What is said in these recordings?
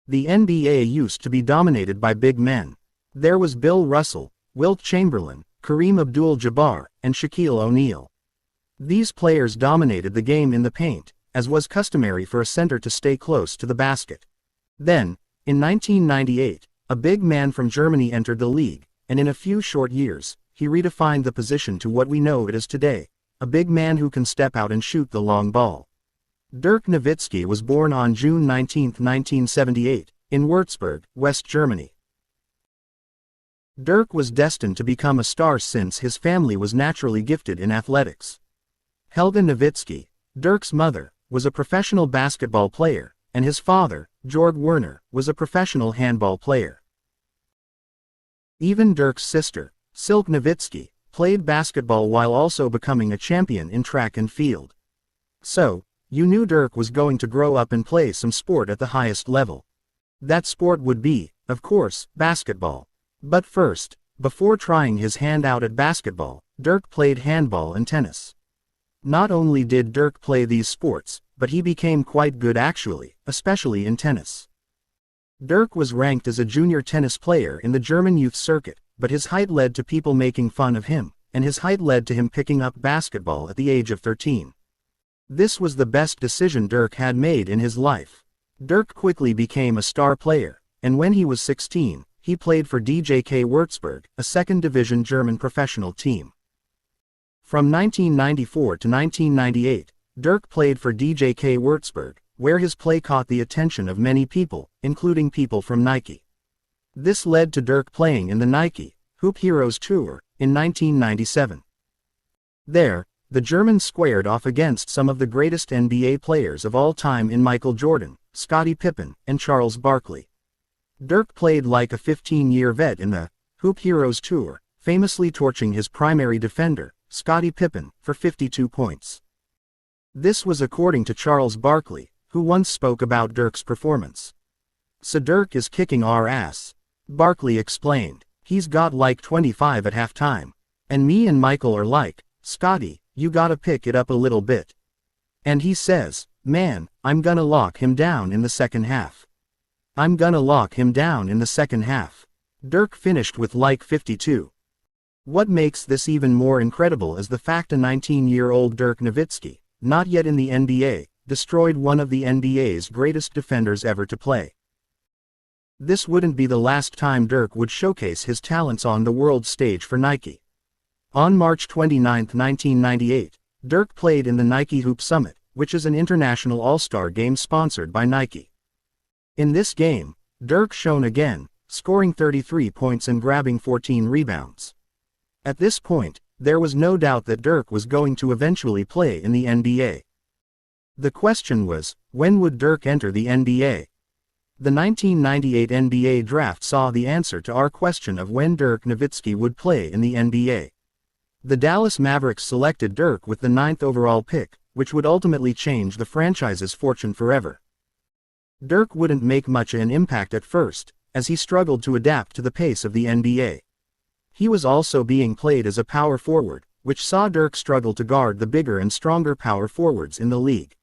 The NBA used to be dominated by big men. There was Bill Russell, Wilt Chamberlain, Kareem Abdul-Jabbar, and Shaquille O'Neal. These players dominated the game in the paint, as was customary for a center to stay close to the basket. Then, in 1998, a big man from Germany entered the league, and in a few short years, he redefined the position to what we know it as today, a big man who can step out and shoot the long ball. Dirk Nowitzki was born on June 19, 1978, in Würzburg, West Germany. Dirk was destined to become a star since his family was naturally gifted in athletics. Helga Nowitzki, Dirk's mother, was a professional basketball player, and his father, Georg Werner, was a professional handball player. Even Dirk's sister, Silke Nowitzki, played basketball while also becoming a champion in track and field. So, you knew Dirk was going to grow up and play some sport at the highest level. That sport would be, of course, basketball. But first, before trying his hand out at basketball, Dirk played handball and tennis. Not only did Dirk play these sports, but he became quite good actually, especially in tennis. Dirk was ranked as a junior tennis player in the German youth circuit, but his height led to people making fun of him, and his height led to him picking up basketball at the age of 13. This was the best decision Dirk had made in his life. Dirk quickly became a star player, and when he was 16, he played for DJK Würzburg, a second-division German professional team. From 1994 to 1998, Dirk played for DJK Würzburg, where his play caught the attention of many people, including people from Nike. This led to Dirk playing in the Nike Hoop Heroes Tour in 1997. There, the German squared off against some of the greatest NBA players of all time in Michael Jordan, Scottie Pippen, and Charles Barkley. Dirk played like a 15-year vet in the Hoop Heroes Tour, famously torching his primary defender, Scottie Pippen, for 52 points. This was according to Charles Barkley, who once spoke about Dirk's performance. "So Dirk is kicking our ass," Barkley explained. "He's got like 25 at halftime. And me and Michael are like, Scottie, you gotta pick it up a little bit. And he says, man, I'm gonna lock him down in the second half. I'm gonna lock him down in the second half." Dirk finished with like 52. What makes this even more incredible is the fact a 19-year-old Dirk Nowitzki, not yet in the NBA, destroyed one of the NBA's greatest defenders ever to play. This wouldn't be the last time Dirk would showcase his talents on the world stage for Nike. On March 29, 1998, Dirk played in the Nike Hoop Summit, which is an international all-star game sponsored by Nike. In this game, Dirk shone again, scoring 33 points and grabbing 14 rebounds. At this point, there was no doubt that Dirk was going to eventually play in the NBA. The question was, when would Dirk enter the NBA? The 1998 NBA draft saw the answer to our question of when Dirk Nowitzki would play in the NBA. The Dallas Mavericks selected Dirk with the 9th overall pick, which would ultimately change the franchise's fortune forever. Dirk wouldn't make much of an impact at first, as he struggled to adapt to the pace of the NBA. He was also being played as a power forward, which saw Dirk struggle to guard the bigger and stronger power forwards in the league.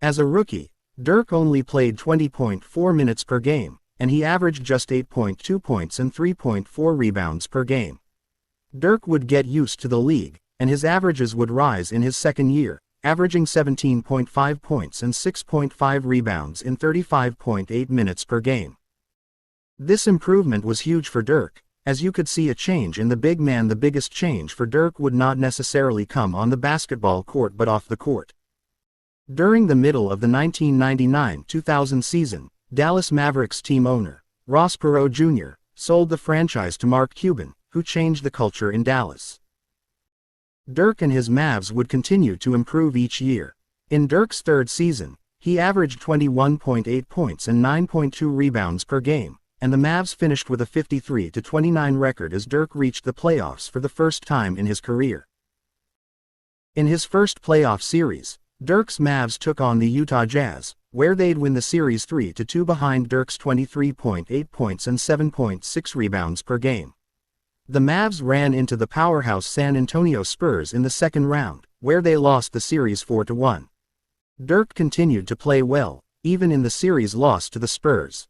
As a rookie, Dirk only played 20.4 minutes per game, and he averaged just 8.2 points and 3.4 rebounds per game. Dirk would get used to the league, and his averages would rise in his second year, averaging 17.5 points and 6.5 rebounds in 35.8 minutes per game. This improvement was huge for Dirk, as you could see a change in the big man. The biggest change for Dirk would not necessarily come on the basketball court but off the court. During the middle of the 1999-2000 season, Dallas Mavericks team owner, Ross Perot Jr., sold the franchise to Mark Cuban, who changed the culture in Dallas. Dirk and his Mavs would continue to improve each year. In Dirk's third season, he averaged 21.8 points and 9.2 rebounds per game, and the Mavs finished with a 53-29 record as Dirk reached the playoffs for the first time in his career. In his first playoff series, Dirk's Mavs took on the Utah Jazz, where they'd win the series 3-2 behind Dirk's 23.8 points and 7.6 rebounds per game. The Mavs ran into the powerhouse San Antonio Spurs in the second round, where they lost the series 4-1. Dirk continued to play well, even in the series loss to the Spurs.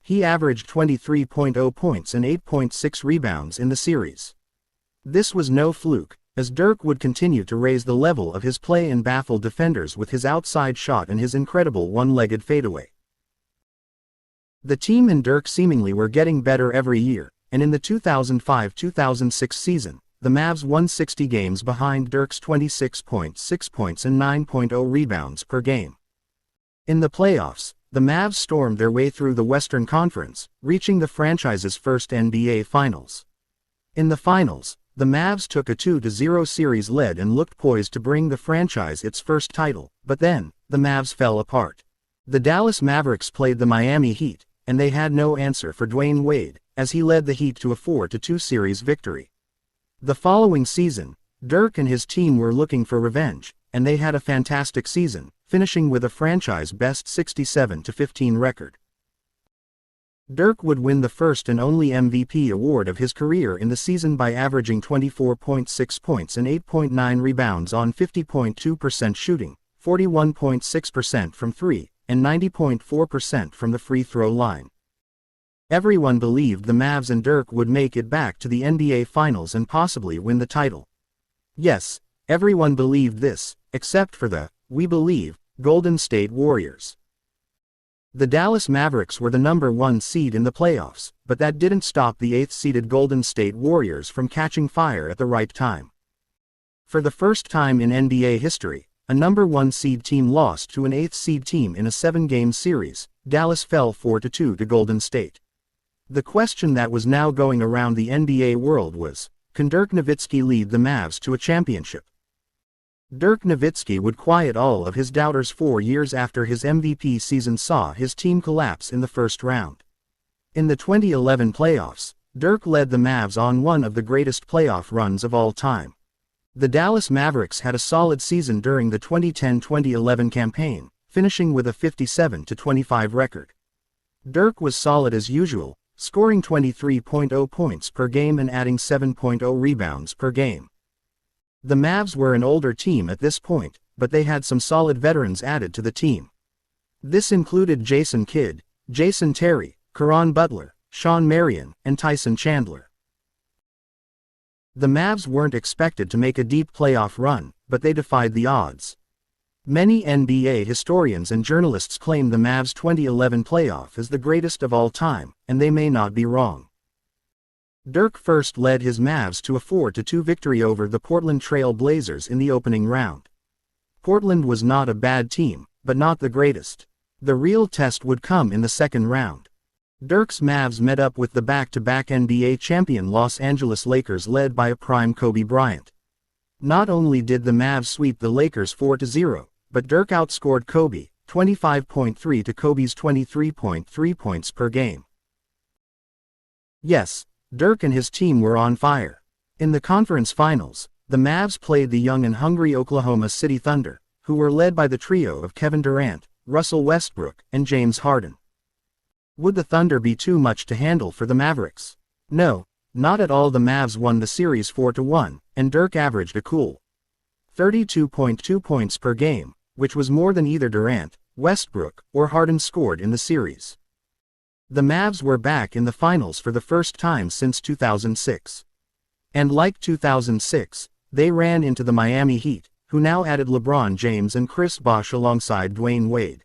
He averaged 20.0 points and 8.6 rebounds in the series. This was no fluke, as Dirk would continue to raise the level of his play and baffle defenders with his outside shot and his incredible one-legged fadeaway. The team and Dirk seemingly were getting better every year, and in the 2005-2006 season, the Mavs won 60 games behind Dirk's 26.6 points and 9.0 rebounds per game. In the playoffs, the Mavs stormed their way through the Western Conference, reaching the franchise's first NBA Finals. In the finals, the Mavs took a 2-0 series lead and looked poised to bring the franchise its first title, but then, the Mavs fell apart. The Dallas Mavericks played the Miami Heat, and they had no answer for Dwayne Wade, as he led the Heat to a 4-2 series victory. The following season, Dirk and his team were looking for revenge, and they had a fantastic season, finishing with a franchise-best 67-15 record. Dirk would win the first and only MVP award of his career in the season by averaging 24.6 points and 8.9 rebounds on 50.2% shooting, 41.6% from three, and 90.4% from the free throw line. Everyone believed the Mavs and Dirk would make it back to the NBA Finals and possibly win the title. Yes, everyone believed this, except for the, we believe, Golden State Warriors. The Dallas Mavericks were the #1 seed in the playoffs, but that didn't stop the 8th-seeded Golden State Warriors from catching fire at the right time. For the first time in NBA history, a #1 seed team lost to an 8th seed team in a 7-game series. Dallas fell 4-2 to Golden State. The question that was now going around the NBA world was, can Dirk Nowitzki lead the Mavs to a championship? Dirk Nowitzki would quiet all of his doubters 4 years after his MVP season saw his team collapse in the first round. In the 2011 playoffs, Dirk led the Mavs on one of the greatest playoff runs of all time. The Dallas Mavericks had a solid season during the 2010-2011 campaign, finishing with a 57-25 record. Dirk was solid as usual, scoring 23.0 points per game and adding 7.0 rebounds per game. The Mavs were an older team at this point, but they had some solid veterans added to the team. This included Jason Kidd, Jason Terry, Caron Butler, Sean Marion, and Tyson Chandler. The Mavs weren't expected to make a deep playoff run, but they defied the odds. Many NBA historians and journalists claim the Mavs' 2011 playoff is the greatest of all time, and they may not be wrong. Dirk first led his Mavs to a 4-2 victory over the Portland Trail Blazers in the opening round. Portland was not a bad team, but not the greatest. The real test would come in the second round. Dirk's Mavs met up with the back-to-back NBA champion Los Angeles Lakers led by a prime Kobe Bryant. Not only did the Mavs sweep the Lakers 4-0, but Dirk outscored Kobe, 25.3 to Kobe's 23.3 points per game. Yes, Dirk and his team were on fire. In the conference finals, the Mavs played the young and hungry Oklahoma City Thunder, who were led by the trio of Kevin Durant, Russell Westbrook, and James Harden. Would the Thunder be too much to handle for the Mavericks? No, not at all. The Mavs won the series 4-1, and Dirk averaged a cool 32.2 points per game, which was more than either Durant, Westbrook, or Harden scored in the series. The Mavs were back in the finals for the first time since 2006. And like 2006, they ran into the Miami Heat, who now added LeBron James and Chris Bosh alongside Dwayne Wade.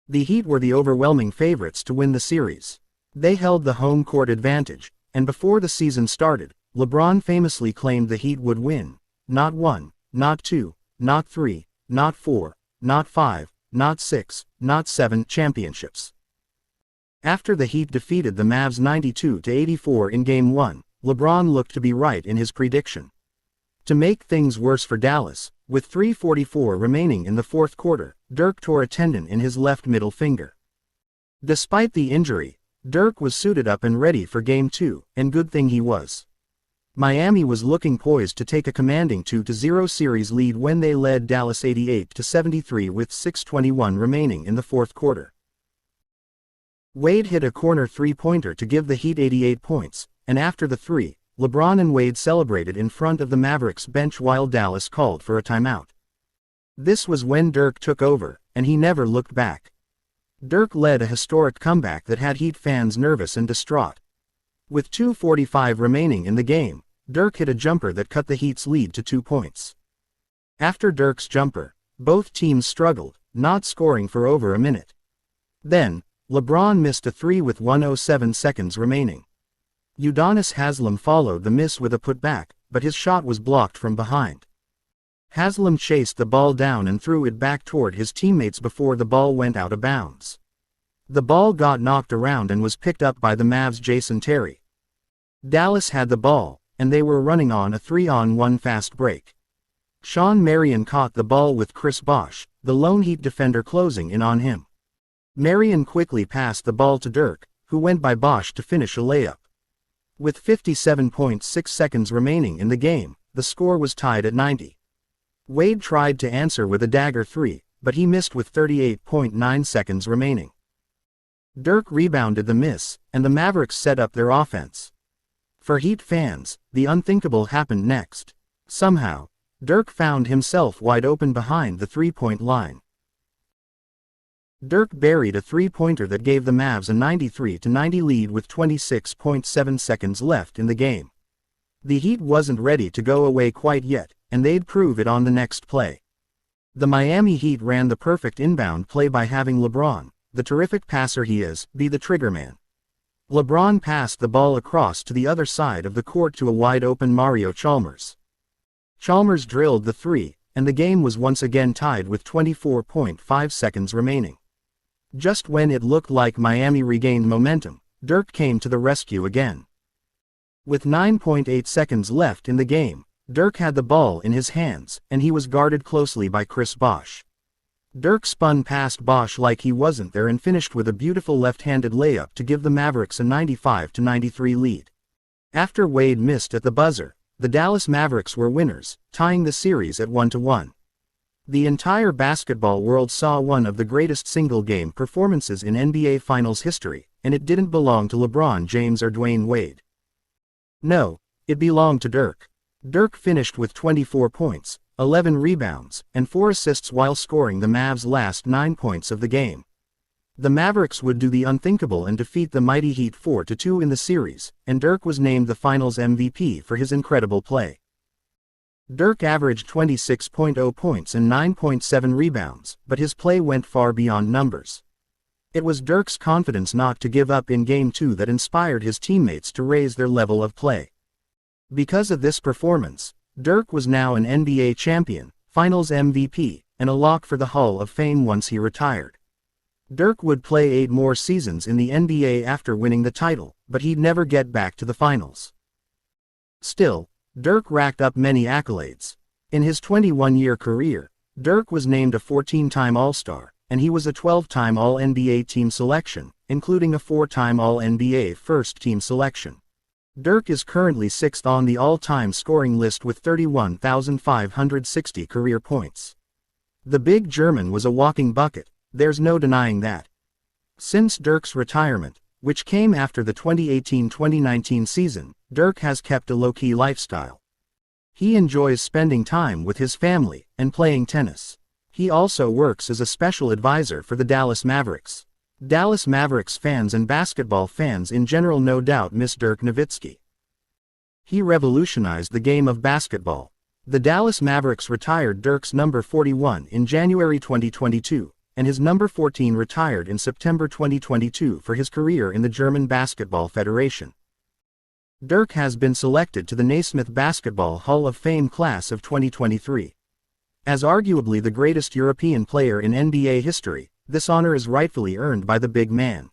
The Heat were the overwhelming favorites to win the series. They held the home court advantage, and before the season started, LeBron famously claimed the Heat would win, not 1, not 2, not 3, not 4, not 5, not 6, not 7 championships. After the Heat defeated the Mavs 92-84 in Game 1, LeBron looked to be right in his prediction. To make things worse for Dallas, with 3:44 remaining in the fourth quarter, Dirk tore a tendon in his left middle finger. Despite the injury, Dirk was suited up and ready for Game 2, and good thing he was. Miami was looking poised to take a commanding 2-0 series lead when they led Dallas 88-73 with 6:21 remaining in the fourth quarter. Wade hit a corner three-pointer to give the Heat 88 points, and after the three, LeBron and Wade celebrated in front of the Mavericks bench while Dallas called for a timeout. This was when Dirk took over, and he never looked back. Dirk led a historic comeback that had Heat fans nervous and distraught. With 2:45 remaining in the game, Dirk hit a jumper that cut the Heat's lead to 2 points. After Dirk's jumper, both teams struggled, not scoring for over a minute. Then, LeBron missed a three with 1:07 seconds remaining. Udonis Haslem followed the miss with a putback, but his shot was blocked from behind. Haslem chased the ball down and threw it back toward his teammates before the ball went out of bounds. The ball got knocked around and was picked up by the Mavs' Jason Terry. Dallas had the ball, and they were running on a 3-on-1 fast break. Sean Marion caught the ball with Chris Bosh, the lone Heat defender, closing in on him. Marion quickly passed the ball to Dirk, who went by Bosh to finish a layup. With 57.6 seconds remaining in the game, the score was tied at 90. Wade tried to answer with a dagger three, but he missed with 38.9 seconds remaining. Dirk rebounded the miss, and the Mavericks set up their offense. For Heat fans, the unthinkable happened next. Somehow, Dirk found himself wide open behind the three-point line. Dirk buried a three-pointer that gave the Mavs a 93-90 lead with 26.7 seconds left in the game. The Heat wasn't ready to go away quite yet, and they'd prove it on the next play. The Miami Heat ran the perfect inbound play by having LeBron, the terrific passer he is, be the triggerman. LeBron passed the ball across to the other side of the court to a wide-open Mario Chalmers. Chalmers drilled the three, and the game was once again tied with 24.5 seconds remaining. Just when it looked like Miami regained momentum, Dirk came to the rescue again. With 9.8 seconds left in the game, Dirk had the ball in his hands, and he was guarded closely by Chris Bosh. Dirk spun past Bosh like he wasn't there and finished with a beautiful left-handed layup to give the Mavericks a 95-93 lead. After Wade missed at the buzzer, the Dallas Mavericks were winners, tying the series at 1-1. The entire basketball world saw one of the greatest single-game performances in NBA Finals history, and it didn't belong to LeBron James or Dwayne Wade. No, it belonged to Dirk. Dirk finished with 24 points, 11 rebounds, and 4 assists while scoring the Mavs' last 9 points of the game. The Mavericks would do the unthinkable and defeat the mighty Heat 4-2 in the series, and Dirk was named the Finals MVP for his incredible play. Dirk averaged 26.0 points and 9.7 rebounds, but his play went far beyond numbers. It was Dirk's confidence not to give up in Game 2 that inspired his teammates to raise their level of play. Because of this performance, Dirk was now an NBA champion, Finals MVP, and a lock for the Hall of Fame once he retired. Dirk would play 8 more seasons in the NBA after winning the title, but he'd never get back to the finals. Still, Dirk racked up many accolades. In his 21-year career, Dirk was named a 14-time All-Star, and he was a 12-time All-NBA team selection, including a 4-time All-NBA first-team selection. Dirk is currently 6th on the all-time scoring list with 31,560 career points. The big German was a walking bucket, there's no denying that. Since Dirk's retirement, which came after the 2018-2019 season, Dirk has kept a low-key lifestyle. He enjoys spending time with his family and playing tennis. He also works as a special advisor for the Dallas Mavericks. Dallas Mavericks fans and basketball fans in general no doubt miss Dirk Nowitzki. He revolutionized the game of basketball. The Dallas Mavericks retired Dirk's number 41 in January 2022, and his number 14 retired in September 2022 for his career in the German Basketball Federation. Dirk has been selected to the Naismith Basketball Hall of Fame class of 2023. As arguably the greatest European player in NBA history, this honor is rightfully earned by the big man.